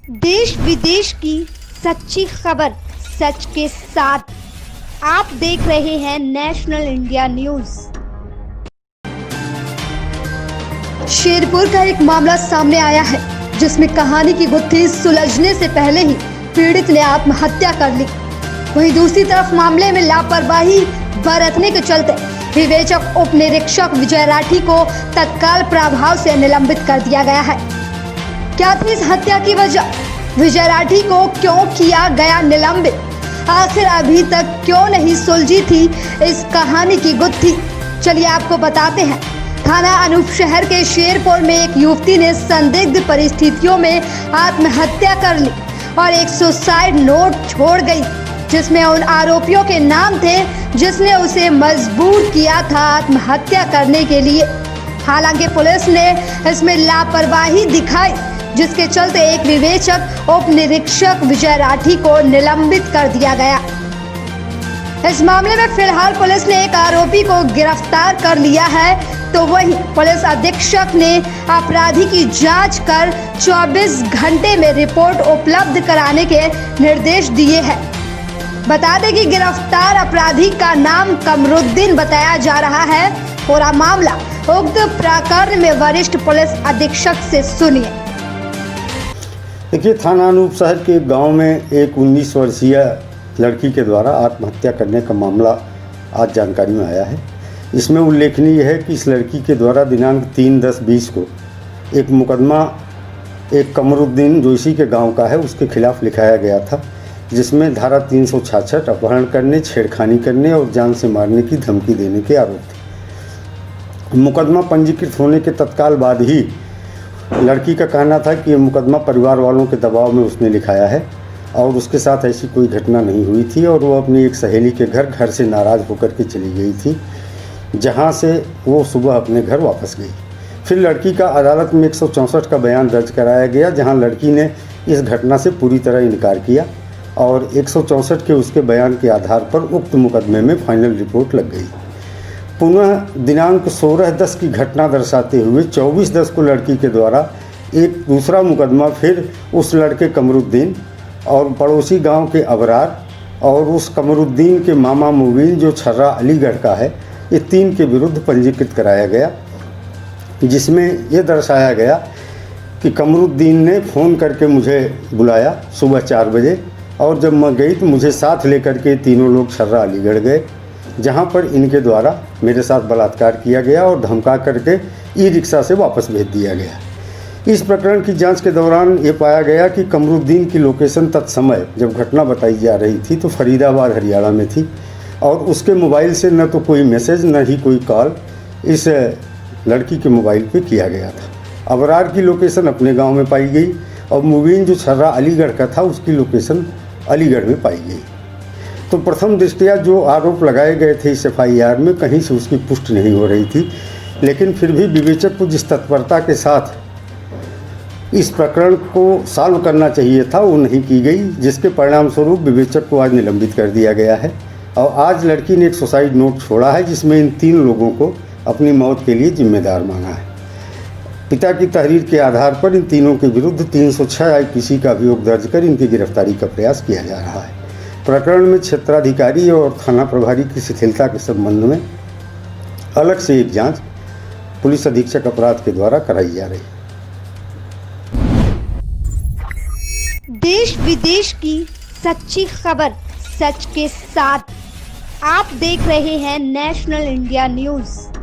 देश विदेश की सच्ची खबर सच के साथ। आप देख रहे हैं नेशनल इंडिया न्यूज। शेरपुर का एक मामला सामने आया है जिसमें कहानी की गुत्थी सुलझने से पहले ही पीड़ित ने आत्महत्या कर ली। वहीं दूसरी तरफ मामले में लापरवाही बरतने के चलते विवेचक उप निरीक्षक विजय राठी को तत्काल प्रभाव से निलंबित कर दिया गया है। क्या थी इस हत्या की वजह? विजय राठी को क्यों किया गया निलंबित? आखिर अभी तक क्यों नहीं सुलझी थी इस कहानी की गुत्थी? चलिए आपको बताते हैं। थाना अनूप शहर के शेरपुर में एक युवती ने संदिग्ध परिस्थितियों में आत्महत्या कर ली और एक सुसाइड नोट छोड़ गई जिसमें उन आरोपियों के नाम थे जिसने उसे मजबूर किया था आत्महत्या करने के लिए। हालांकि पुलिस ने इसमें लापरवाही दिखाई जिसके चलते एक विवेचक उप निरीक्षक विजय राठी को निलंबित कर दिया गया। इस मामले में फिलहाल पुलिस ने एक आरोपी को गिरफ्तार कर लिया है, तो वहीं पुलिस अधीक्षक ने अपराधी की जांच कर 24 घंटे में रिपोर्ट उपलब्ध कराने के निर्देश दिए हैं। बता दें कि गिरफ्तार अपराधी का नाम कमरुद्दीन बताया जा रहा है। पूरा मामला उक्त प्रकरण में वरिष्ठ पुलिस अधीक्षक से सुनिए। देखिए, थाना अनूप शहर के गांव में एक 19 वर्षीय लड़की के द्वारा आत्महत्या करने का मामला आज जानकारी में आया है। इसमें उल्लेखनीय है कि इस लड़की के द्वारा दिनांक 3/10/20 को एक मुकदमा एक कमरुद्दीन जो इसी के गांव का है उसके खिलाफ लिखाया गया था, जिसमें धारा 366 अपहरण करने, छेड़खानी करने और जान से मारने की धमकी देने के आरोप थे। मुकदमा पंजीकृत होने के तत्काल बाद ही लड़की का कहना था कि ये मुकदमा परिवार वालों के दबाव में उसने लिखाया है और उसके साथ ऐसी कोई घटना नहीं हुई थी और वो अपनी एक सहेली के घर से नाराज़ होकर के चली गई थी, जहां से वो सुबह अपने घर वापस गई। फिर लड़की का अदालत में 164 का बयान दर्ज कराया गया, जहां लड़की ने इस घटना से पूरी तरह इनकार किया और 164 के उसके बयान के आधार पर उक्त मुकदमे में फाइनल रिपोर्ट लग गई। पुनः दिनांक 16/10 की घटना दर्शाते हुए 24/10 को लड़की के द्वारा एक दूसरा मुकदमा फिर उस लड़के कमरुद्दीन और पड़ोसी गांव के अबरार और उस कमरुद्दीन के मामा मुबीन जो छर्रा अलीगढ़ का है, ये 3 के विरुद्ध पंजीकृत कराया गया, जिसमें यह दर्शाया गया कि कमरुद्दीन ने फ़ोन करके मुझे बुलाया सुबह 4 बजे और जब मैं गई तो मुझे साथ लेकर के तीनों लोग छर्रा अलीगढ़ गए, जहां पर इनके द्वारा मेरे साथ बलात्कार किया गया और धमका करके ई-रिक्शा से वापस भेज दिया गया। इस प्रकरण की जांच के दौरान ये पाया गया कि कमरुद्दीन की लोकेशन तत्समय जब घटना बताई जा रही थी तो फरीदाबाद हरियाणा में थी और उसके मोबाइल से न तो कोई मैसेज न ही कोई कॉल इस लड़की के मोबाइल पे किया गया था। अबरार की लोकेशन अपने गाँव में पाई गई और मुबीन जो छर्रा अलीगढ़ का था उसकी लोकेशन अलीगढ़ में पाई गई। तो प्रथम दृष्टया जो आरोप लगाए गए थे इस FIR में कहीं से उसकी पुष्टि नहीं हो रही थी, लेकिन फिर भी विवेचक को जिस तत्परता के साथ इस प्रकरण को सॉल्व करना चाहिए था वो नहीं की गई, जिसके परिणाम स्वरूप विवेचक को आज निलंबित कर दिया गया है। और आज लड़की ने एक सुसाइड नोट छोड़ा है जिसमें इन 3 लोगों को अपनी मौत के लिए जिम्मेदार माना है। पिता की तहरीर के आधार पर इन तीनों के विरुद्ध 306 IPC का अभियोग दर्ज कर इनकी गिरफ्तारी का प्रयास किया जा रहा है। प्रकरण में क्षेत्राधिकारी और थाना प्रभारी की शिथिलता के संबंध में अलग से एक जांच पुलिस अधीक्षक अपराध के द्वारा कराई जा रही है। देश विदेश की सच्ची खबर सच के साथ। आप देख रहे हैं नेशनल इंडिया न्यूज।